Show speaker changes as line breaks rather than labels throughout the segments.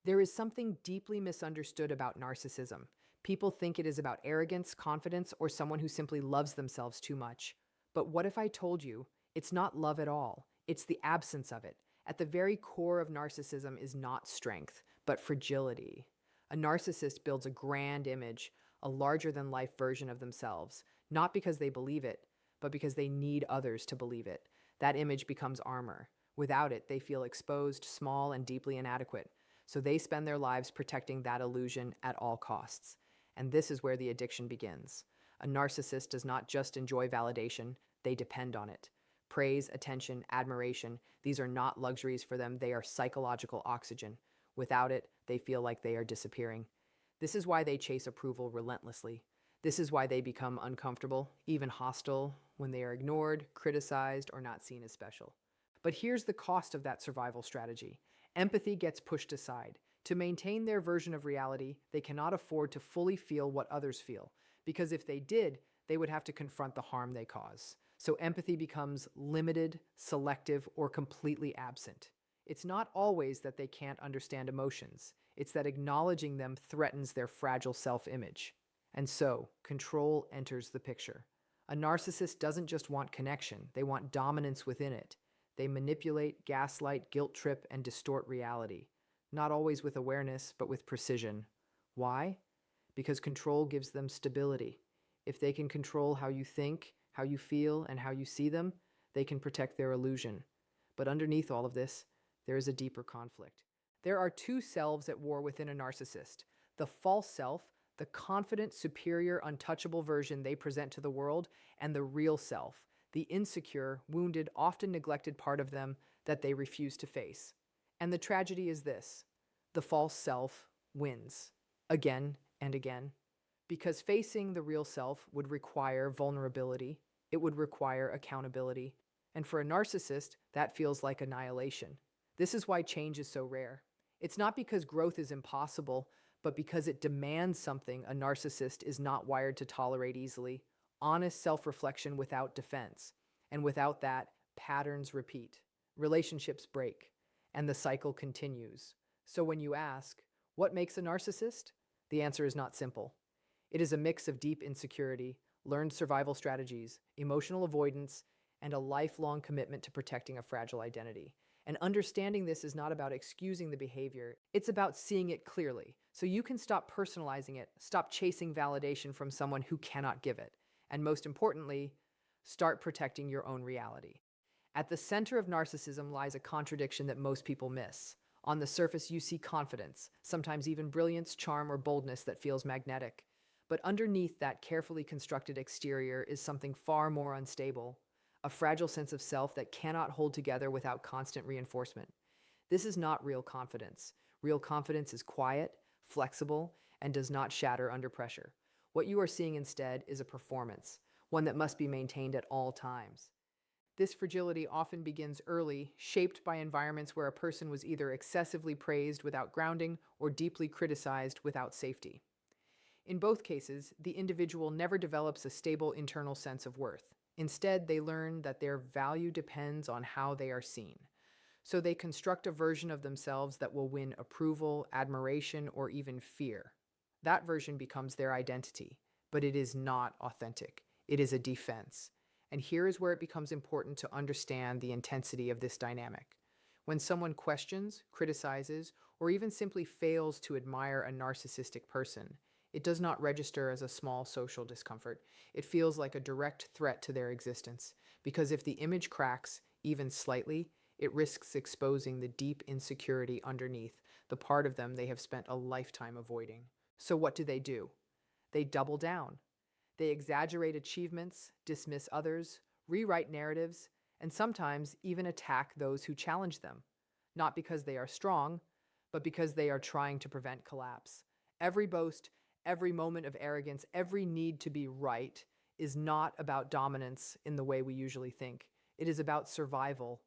There is something deeply misunderstood about narcissism. People think it is about arrogance, confidence, or someone who simply loves themselves too much. But what if I told you it's not love at all? It's the absence of it. At the very core of narcissism is not strength, but fragility. A narcissist builds a grand image, a larger than life version of themselves, not because they believe it, but because they need others to believe it. That image becomes armor. Without it, they feel exposed, small, and deeply inadequate. So they spend their lives protecting that illusion at all costs. And this is where the addiction begins. A narcissist does not just enjoy validation, they depend on it. Praise, attention, admiration, these are not luxuries for them, they are psychological oxygen. Without it, they feel like they are disappearing. This is why they chase approval relentlessly. This is why they become uncomfortable, even hostile, when they are ignored, criticized, or not seen as special. But here's the cost of that survival strategy. Empathy gets pushed aside. To maintain their version of reality, they cannot afford to fully feel what others feel, because if they did, they would have to confront the harm they cause. So empathy becomes limited, selective, or completely absent. It's not always that they can't understand emotions. It's that acknowledging them threatens their fragile self-image. And so, control enters the picture. A narcissist doesn't just want connection, they want dominance within it. They manipulate, gaslight, guilt trip, and distort reality. Not always with awareness, but with precision. Why? Because control gives them stability. If they can control how you think, how you feel, and how you see them, they can protect their illusion. But underneath all of this, there is a deeper conflict. There are two selves at war within a narcissist. The false self, the confident, superior, untouchable version they present to the world, and the real self, the insecure, wounded, often neglected part of them that they refuse to face. And the tragedy is this: the false self wins, again and again. Because facing the real self would require vulnerability, it would require accountability. And for a narcissist, that feels like annihilation. This is why change is so rare. It's not because growth is impossible, but because it demands something a narcissist is not wired to tolerate easily: honest self-reflection without defense. And without that, patterns repeat, relationships break, and the cycle continues. So when you ask, what makes a narcissist? The answer is not simple. It is a mix of deep insecurity, learned survival strategies, emotional avoidance, and a lifelong commitment to protecting a fragile identity. And understanding this is not about excusing the behavior, it's about seeing it clearly, so you can stop personalizing it, stop chasing validation from someone who cannot give it, and most importantly, start protecting your own reality. At the center of narcissism lies a contradiction that most people miss. On the surface, you see confidence, sometimes even brilliance, charm, or boldness that feels magnetic. But underneath that carefully constructed exterior is something far more unstable: a fragile sense of self that cannot hold together without constant reinforcement. This is not real confidence. Real confidence is quiet, flexible, and does not shatter under pressure. What you are seeing instead is a performance, one that must be maintained at all times. This fragility often begins early, shaped by environments where a person was either excessively praised without grounding or deeply criticized without safety. In both cases, the individual never develops a stable internal sense of worth. Instead, they learn that their value depends on how they are seen. So they construct a version of themselves that will win approval, admiration, or even fear. That version becomes their identity, but it is not authentic. It is a defense. And here is where it becomes important to understand the intensity of this dynamic. When someone questions, criticizes, or even simply fails to admire a narcissistic person, it does not register as a small social discomfort. It feels like a direct threat to their existence, because if the image cracks, even slightly, it risks exposing the deep insecurity underneath, the part of them they have spent a lifetime avoiding. So what do? They double down. They exaggerate achievements, dismiss others, rewrite narratives, and sometimes even attack those who challenge them. Not because they are strong, but because they are trying to prevent collapse. Every boast, every moment of arrogance, every need to be right is not about dominance in the way we usually think. It is about survival.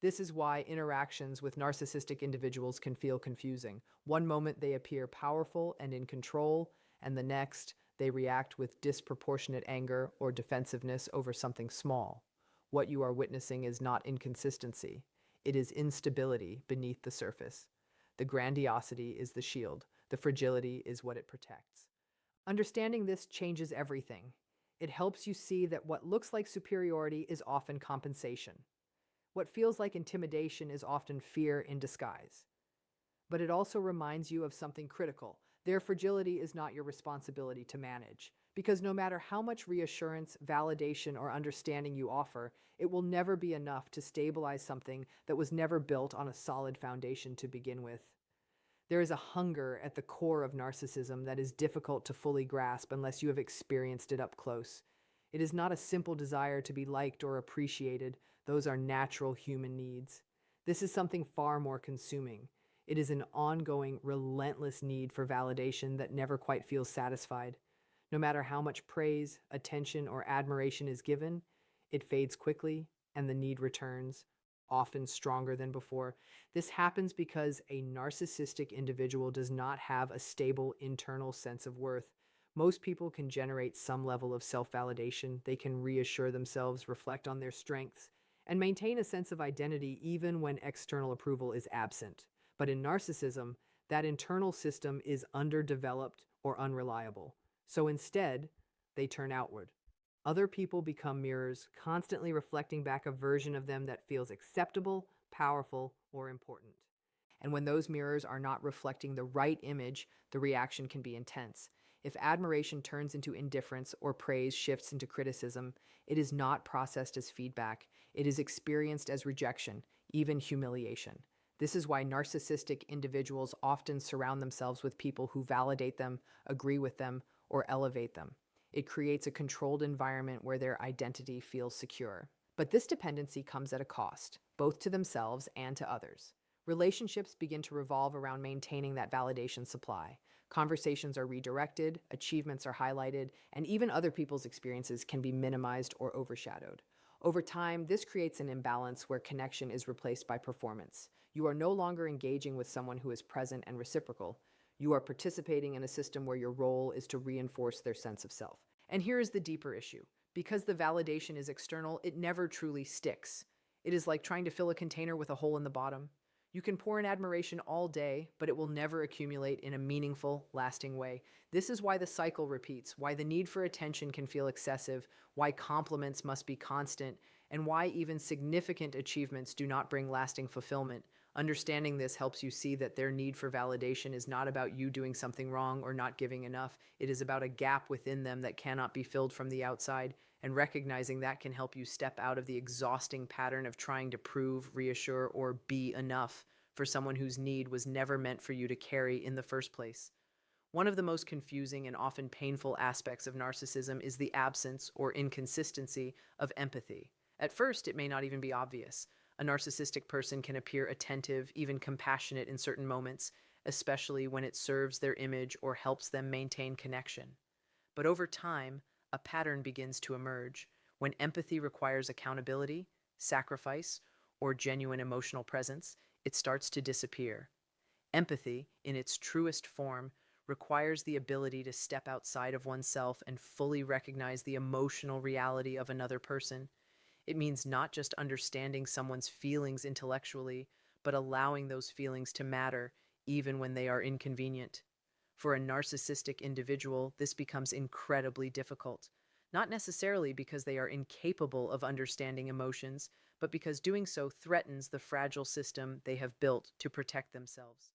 This is why interactions with narcissistic individuals can feel confusing. One moment they appear powerful and in control, and the next they react with disproportionate anger or defensiveness over something small. What you are witnessing is not inconsistency. It is instability beneath the surface. The grandiosity is the shield. The fragility is what it protects. Understanding this changes everything. It helps you see that what looks like superiority is often compensation. What feels like intimidation is often fear in disguise. But it also reminds you of something critical. Their fragility is not your responsibility to manage, because no matter how much reassurance, validation, or understanding you offer, it will never be enough to stabilize something that was never built on a solid foundation to begin with. There is a hunger at the core of narcissism that is difficult to fully grasp unless you have experienced it up close. It is not a simple desire to be liked or appreciated. Those are natural human needs. This is something far more consuming. It is an ongoing, relentless need for validation that never quite feels satisfied. No matter how much praise, attention, or admiration is given, it fades quickly and the need returns, often stronger than before. This happens because a narcissistic individual does not have a stable internal sense of worth. Most people can generate some level of self-validation. They can reassure themselves, reflect on their strengths, and maintain a sense of identity even when external approval is absent. But in narcissism, that internal system is underdeveloped or unreliable. So instead, they turn outward. Other people become mirrors, constantly reflecting back a version of them that feels acceptable, powerful, or important. And when those mirrors are not reflecting the right image, the reaction can be intense. If admiration turns into indifference or praise shifts into criticism, it is not processed as feedback. It is experienced as rejection, even humiliation. This is why narcissistic individuals often surround themselves with people who validate them, agree with them, or elevate them. It creates a controlled environment where their identity feels secure. But this dependency comes at a cost, both to themselves and to others. Relationships begin to revolve around maintaining that validation supply. Conversations are redirected, achievements are highlighted, and even other people's experiences can be minimized or overshadowed. Over time, this creates an imbalance where connection is replaced by performance. You are no longer engaging with someone who is present and reciprocal. You are participating in a system where your role is to reinforce their sense of self. And here is the deeper issue. Because the validation is external, it never truly sticks. It is like trying to fill a container with a hole in the bottom. You can pour in admiration all day, but it will never accumulate in a meaningful, lasting way. This is why the cycle repeats, why the need for attention can feel excessive, why compliments must be constant, and why even significant achievements do not bring lasting fulfillment. Understanding this helps you see that their need for validation is not about you doing something wrong or not giving enough. It is about a gap within them that cannot be filled from the outside, and recognizing that can help you step out of the exhausting pattern of trying to prove, reassure, or be enough for someone whose need was never meant for you to carry in the first place. One of the most confusing and often painful aspects of narcissism is the absence or inconsistency of empathy. At first, it may not even be obvious. A narcissistic person can appear attentive, even compassionate in certain moments, especially when it serves their image or helps them maintain connection. But over time, a pattern begins to emerge. When empathy requires accountability, sacrifice, or genuine emotional presence, it starts to disappear. Empathy, in its truest form, requires the ability to step outside of oneself and fully recognize the emotional reality of another person. It means not just understanding someone's feelings intellectually, but allowing those feelings to matter even when they are inconvenient. For a narcissistic individual, this becomes incredibly difficult, not necessarily because they are incapable of understanding emotions, but because doing so threatens the fragile system they have built to protect themselves.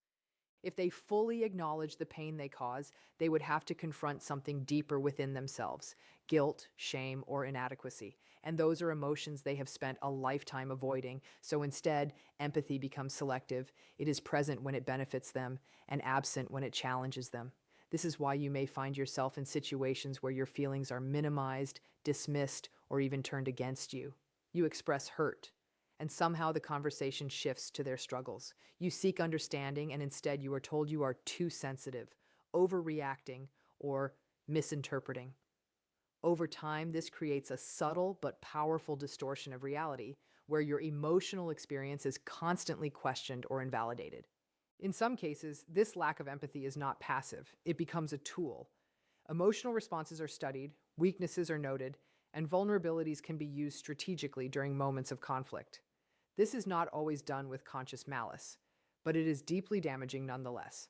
If they fully acknowledge the pain they cause, they would have to confront something deeper within themselves: guilt, shame, or inadequacy. And those are emotions they have spent a lifetime avoiding. So instead, empathy becomes selective. It is present when it benefits them and absent when it challenges them. This is why you may find yourself in situations where your feelings are minimized, dismissed, or even turned against you. You express hurt, and somehow the conversation shifts to their struggles. You seek understanding, and instead you are told you are too sensitive, overreacting, or misinterpreting. Over time, this creates a subtle but powerful distortion of reality, where your emotional experience is constantly questioned or invalidated. In some cases, this lack of empathy is not passive. It becomes a tool. Emotional responses are studied, weaknesses are noted, and vulnerabilities can be used strategically during moments of conflict. This is not always done with conscious malice, but it is deeply damaging nonetheless.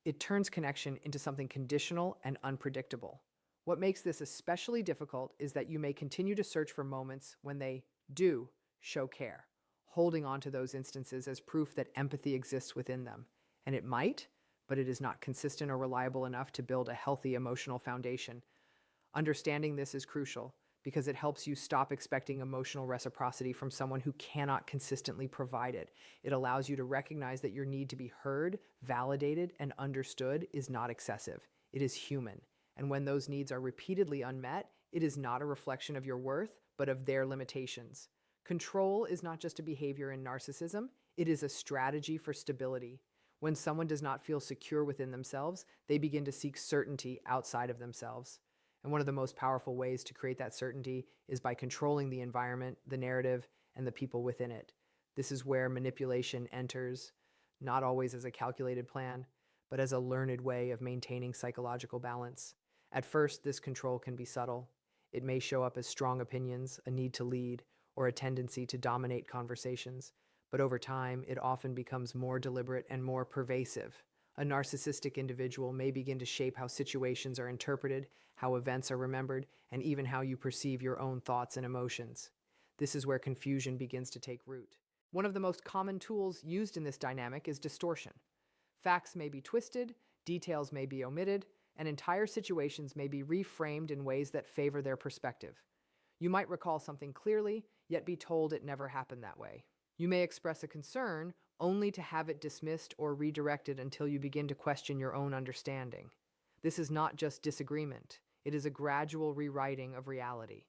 It turns connection into something conditional and unpredictable. What makes this especially difficult is that you may continue to search for moments when they do show care, holding on to those instances as proof that empathy exists within them. And it might, but it is not consistent or reliable enough to build a healthy emotional foundation. Understanding this is crucial because it helps you stop expecting emotional reciprocity from someone who cannot consistently provide it. It allows you to recognize that your need to be heard, validated, and understood is not excessive. It is human. And when those needs are repeatedly unmet, it is not a reflection of your worth, but of their limitations. Control is not just a behavior in narcissism, it is a strategy for stability. When someone does not feel secure within themselves, they begin to seek certainty outside of themselves. And one of the most powerful ways to create that certainty is by controlling the environment, the narrative, and the people within it. This is where manipulation enters, not always as a calculated plan, but as a learned way of maintaining psychological balance. At first, this control can be subtle. It may show up as strong opinions, a need to lead, or a tendency to dominate conversations. But over time, it often becomes more deliberate and more pervasive. A narcissistic individual may begin to shape how situations are interpreted, how events are remembered, and even how you perceive your own thoughts and emotions. This is where confusion begins to take root. One of the most common tools used in this dynamic is distortion. Facts may be twisted, details may be omitted, and entire situations may be reframed in ways that favor their perspective. You might recall something clearly, yet be told it never happened that way. You may express a concern only to have it dismissed or redirected until you begin to question your own understanding. This is not just disagreement, it is a gradual rewriting of reality.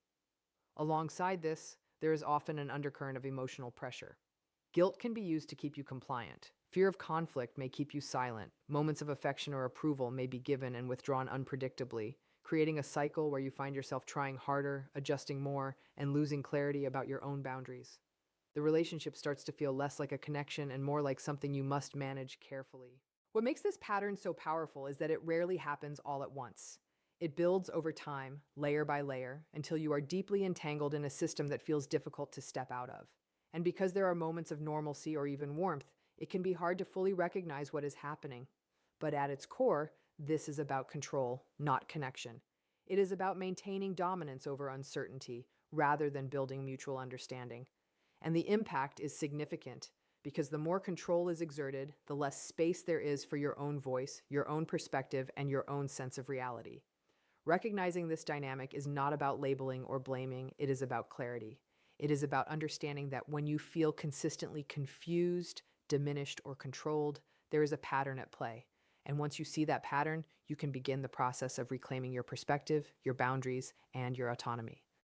Alongside this, there is often an undercurrent of emotional pressure. Guilt can be used to keep you compliant. Fear of conflict may keep you silent. Moments of affection or approval may be given and withdrawn unpredictably, creating a cycle where you find yourself trying harder, adjusting more, and losing clarity about your own boundaries. The relationship starts to feel less like a connection and more like something you must manage carefully. What makes this pattern so powerful is that it rarely happens all at once. It builds over time, layer by layer, until you are deeply entangled in a system that feels difficult to step out of. And because there are moments of normalcy or even warmth, it can be hard to fully recognize what is happening. But at its core, this is about control, not connection. It is about maintaining dominance over uncertainty rather than building mutual understanding. And the impact is significant because the more control is exerted, the less space there is for your own voice, your own perspective, and your own sense of reality. Recognizing this dynamic is not about labeling or blaming, it is about clarity. It is about understanding that when you feel consistently confused, diminished, or controlled, there is a pattern at play. And once you see that pattern, you can begin the process of reclaiming your perspective, your boundaries, and your autonomy.